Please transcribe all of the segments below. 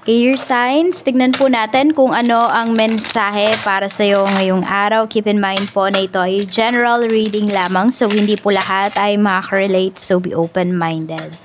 Air signs, tignan po natin kung ano ang mensahe para sa iyo ngayong araw. Keep in mind po na ito ay general reading lamang, so hindi po lahat ay makaka-relate, so be open-minded.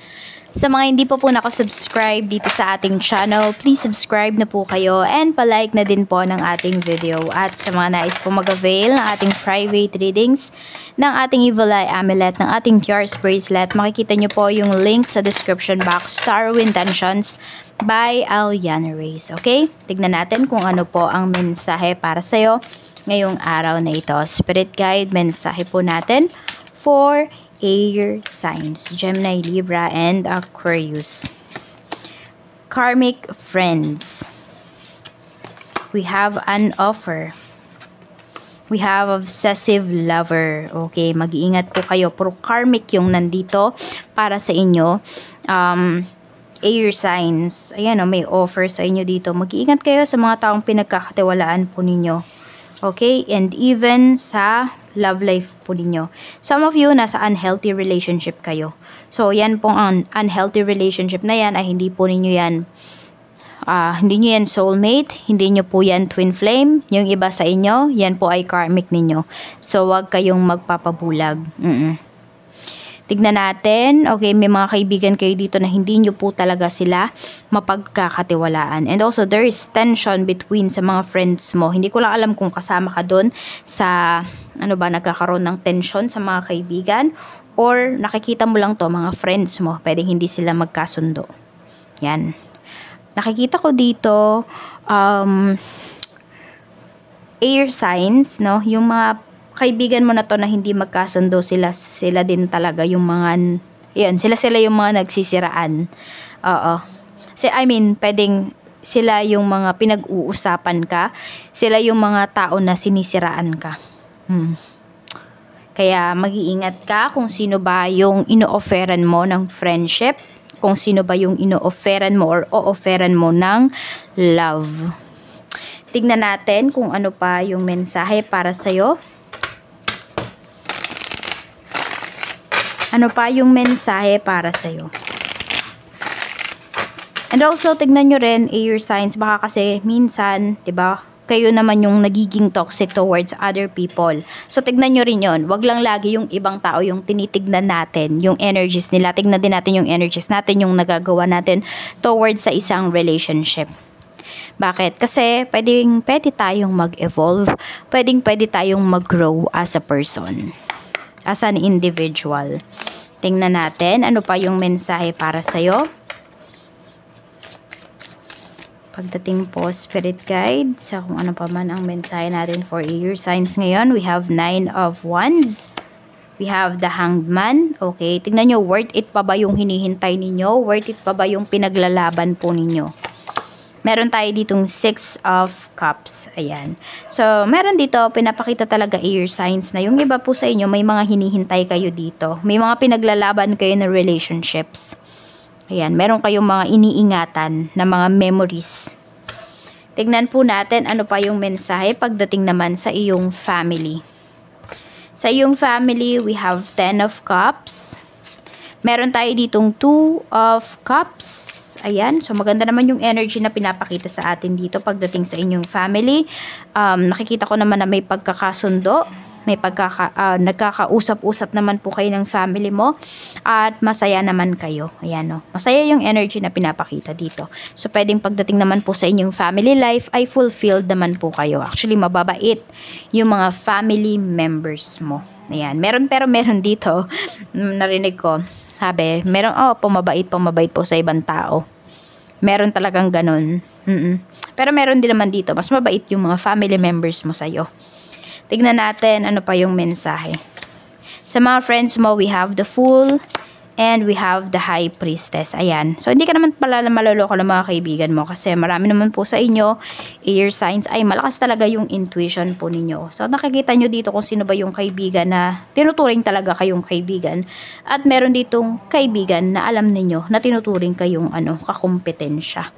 Sa mga hindi po nakasubscribe dito sa ating channel, please subscribe na po kayo and palike na din po ng ating video. At sa mga nais po mag-avail ng ating private readings, ng ating Evil Eye Amulet, ng ating Tears Bracelet, makikita nyo po yung link sa description box, Tarot Intentions by Aliana Reyes. Okay? Tignan natin kung ano po ang mensahe para sa'yo ngayong araw na ito. Spirit Guide, mensahe po natin for air signs, Gemini, Libra, and Aquarius. Karmic friends. We have an offer. We have obsessive lover. Okay, mag-iingat po kayo. Puro karmic yung nandito para sa inyo. Air signs. Ayan, may offer sa inyo dito. Mag-iingat kayo sa mga taong pinagkakatiwalaan po ninyo. Okay, and even sa love life po ninyo. Some of you, nasa unhealthy relationship kayo. So, yan pong unhealthy relationship na yan ay hindi po ninyo yan hindi nyo yan soulmate, hindi nyo po yan twin flame. Yung iba sa inyo, yan po ay karmic ninyo. So, wag kayong magpapabulag. Tignan natin. Okay, may mga kaibigan kayo dito na hindi nyo po talaga sila mapagkakatiwalaan. And also, there is tension between sa mga friends mo. Hindi ko lang alam kung kasama ka doon sa, nagkakaroon ng tension sa mga kaibigan. Or, nakikita mo lang to mga friends mo. Pwedeng hindi sila magkasundo. Yan. Nakikita ko dito, air signs, no? Yung mga kaibigan mo na to na hindi magkasundo, sila din talaga yung mga, yun, sila yung mga nagsisiraan. Oo. Pwedeng sila yung mga pinag-uusapan ka, sila yung mga tao na sinisiraan ka. Kaya mag-iingat ka kung sino ba yung ino-offeran mo ng friendship, kung sino ba yung ino-offeran mo or o-offeran mo ng love. Tignan natin kung ano pa yung mensahe para sa'yo. Ano pa yung mensahe para sa'yo? And also, tignan nyo rin, air signs, baka kasi minsan, diba, kayo naman yung nagiging toxic towards other people. So, tignan nyo rin yun. Wag lang lagi yung ibang tao yung tinitignan natin, yung energies nila. Tignan din natin yung energies natin, yung nagagawa natin towards sa isang relationship. Bakit? Kasi pwede tayong mag-evolve. Pwede tayong mag-grow as a person. As an individual. Tingnan natin ano pa yung mensahe para sa'yo. Pagdating po, Spirit Guide, sa kung ano pa man ang mensahe natin for air signs ngayon, we have 9 of Wands. We have the Hanged Man. Okay, tingnan nyo, worth it pa ba yung hinihintay ninyo? Worth it pa ba yung pinaglalaban po ninyo? Meron tayo ditong 6 of Cups. Ayan. So, meron dito, pinapakita talaga air signs na yung iba po sa inyo, may mga hinihintay kayo dito. May mga pinaglalaban kayo na relationships. Ayan. Meron kayong mga iniingatan na mga memories. Tignan po natin ano pa yung mensahe pagdating naman sa iyong family. Sa iyong family, we have 10 of Cups. Meron tayo ditong 2 of Cups. Ayan, so maganda naman yung energy na pinapakita sa atin dito pagdating sa inyong family. Nakikita ko naman na may pagkakasundo, may nagkakausap-usap naman po kayo ng family mo at masaya naman kayo. Ayan, masaya yung energy na pinapakita dito. So pwedeng pagdating naman po sa inyong family life ay fulfilled naman po kayo. Actually, mababait yung mga family members mo. Ayan, meron dito, narinig ko. Sabi, pumabait po sa ibang tao. Meron talagang ganun. Pero meron din naman dito, mas mabait yung mga family members mo sa'yo. Tignan natin ano pa yung mensahe. Sa mga friends mo, we have the Fool and we have the High Priestess. Ayan. So, hindi ka naman pala maloloko ng mga kaibigan mo kasi marami naman po sa inyo, air signs, ay malakas talaga yung intuition po ninyo. So, nakikita nyo dito kung sino ba yung kaibigan na tinuturing talaga kayong kaibigan. At meron ditong kaibigan na alam ninyo na tinuturing kayong kakumpetensya.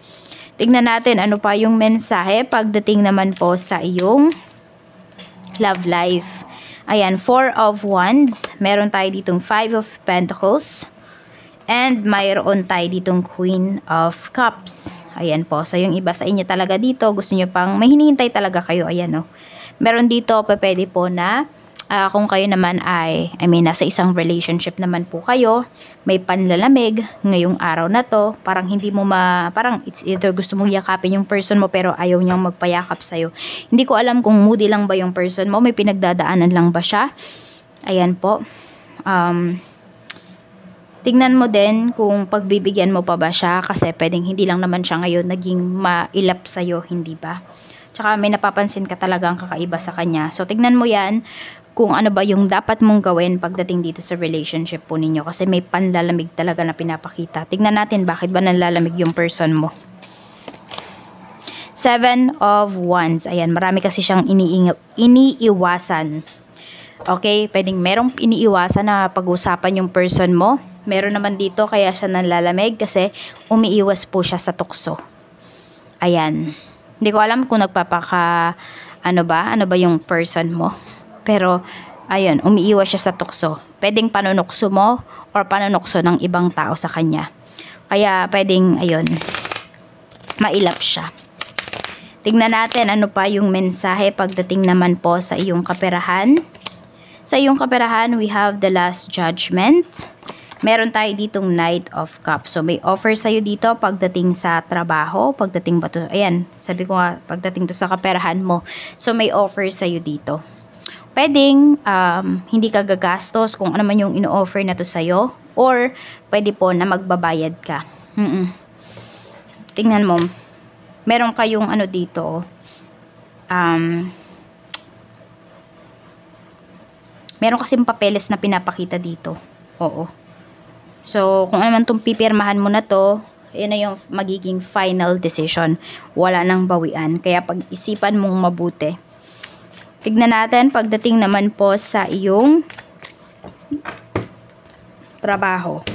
Tignan natin ano pa yung mensahe pagdating naman po sa iyong love life. Ayan, 4 of Wands. Meron tayo ditong 5 of Pentacles. And mayroon tayo ditong Queen of Cups. Ayan po. So, yung iba sa inyo talaga dito, gusto nyo pang, may hinihintay talaga kayo. Ayan o. Meron dito, pwede po na, kung kayo naman ay, nasa isang relationship naman po kayo, may panlalamig ngayong araw na to, parang hindi mo parang it's either gusto mong yakapin yung person mo pero ayaw niyang magpayakap sa'yo. Hindi ko alam kung moody lang ba yung person mo, may pinagdadaanan lang ba siya. Ayan po. Tingnan mo din kung pagbibigyan mo pa ba siya kasi pwedeng hindi lang naman siya ngayon naging mailap sa'yo, hindi ba? Tsaka may napapansin ka talagang kakaiba sa kanya. So, tignan mo yan kung ano ba yung dapat mong gawin pagdating dito sa relationship po ninyo kasi may panlalamig talaga na pinapakita. Tignan natin bakit ba nanlalamig yung person mo. 7 of Wands. Ayan, marami kasi siyang iniiwasan. Okay, pwedeng merong iniiwasan na pag-usapan yung person mo. Meron naman dito kaya siya nanlalamig kasi umiiwas po siya sa tukso. Ayan. Hindi ko alam kung ano ba yung person mo. Pero, ayun, umiiwas siya sa tukso. Pwedeng panunukso mo or panunukso ng ibang tao sa kanya. Kaya, pwedeng, ayun, mailap siya. Tignan natin ano pa yung mensahe pagdating naman po sa iyong kaperahan. Sa iyong kaperahan, we have the Last Judgment. Meron tayo ditong Knight of Cups. So, may offer sa'yo dito pagdating sa trabaho. Pagdating ba to? Ayan, sabi ko nga, pagdating to sa kaperahan mo. So, may offer sa'yo dito. Pwedeng, hindi ka gagastos kung ano man yung ino-offer na to sa'yo. Or, pwede po na magbabayad ka. Tingnan mo. Meron kayong ano dito. Meron kasing papeles na pinapakita dito. Oo. So, kung ano man itong pipirmahan mo na to, yun na yung magiging final decision. Wala nang bawian. Kaya pag-isipan mong mabuti. Tignan natin pagdating naman po sa iyong trabaho.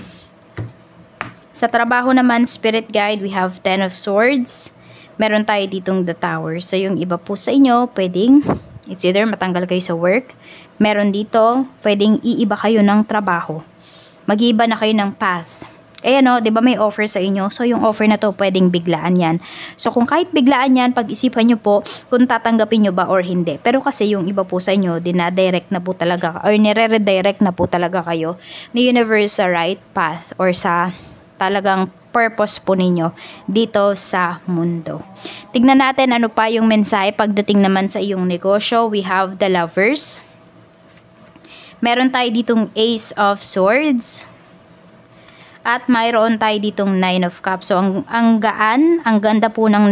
Sa trabaho naman, Spirit Guide, we have 10 of Swords. Meron tayo ditong the Tower. So, yung iba po sa inyo, pwedeng, it's either matanggal kayo sa work. Meron dito, pwedeng iiba kayo ng trabaho. Mag-iiba na kayo ng path. Eh ano, 'di ba may offer sa inyo? So yung offer na to pwedeng biglaan 'yan. So kung kahit biglaan 'yan, pag-isipan niyo po kung tatanggapin niyo ba or hindi. Pero kasi yung iba po sa inyo, dinadirect na po talaga or nire-redirect na po talaga kayo ni universe sa right path or sa talagang purpose po ninyo dito sa mundo. Tignan natin ano pa yung mensahe pagdating naman sa iyong negosyo. We have the Lovers. Meron tayo ditong Ace of Swords. At mayroon tayo ditong 9 of Cups. So, ang gaan, ang ganda po ng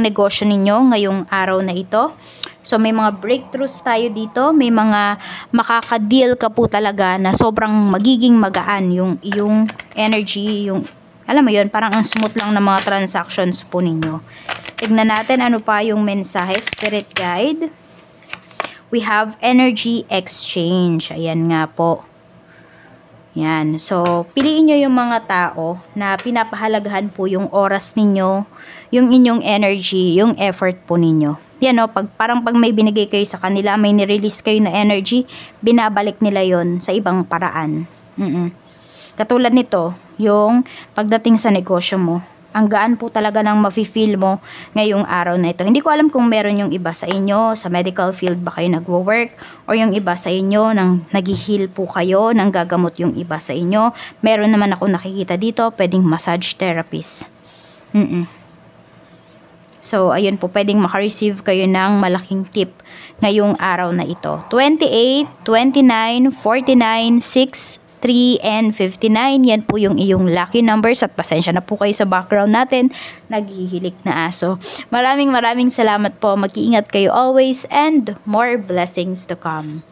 negosyo ninyo ngayong araw na ito. So, may mga breakthroughs tayo dito. May mga makaka-deal ka po talaga na sobrang magiging magaan yung iyong energy, yung, alam mo yun, parang ang smooth lang ng mga transactions po ninyo. Tignan natin ano pa yung mensahe, Spirit Guide. We have energy exchange. Ayan nga po. Yan. So, piliin nyo yung mga tao na pinapahalagahan po yung oras ninyo, yung inyong energy, yung effort po ninyo. Yan o, parang pag may binigay kayo sa kanila, may nirelease kayo na energy, binabalik nila yon sa ibang paraan. Katulad nito, yung pagdating sa negosyo mo, ang gaan po talaga ng mafe-feel mo ngayong araw na ito. Hindi ko alam kung meron yung iba sa inyo, sa medical field ba kayo nagwo-work, o yung iba sa inyo, nang nag-heal po kayo, nang gagamot yung iba sa inyo. Meron naman ako nakikita dito, pwedeng massage therapist. So, ayun po, pwedeng makareceive kayo ng malaking tip ngayong araw na ito. 28, 29, 49, 6, 3, and 59. Yan po yung iyong lucky numbers at pasensya na po kayo sa background natin. Naghihilik na aso. Maraming salamat po. Mag-iingat kayo always and more blessings to come.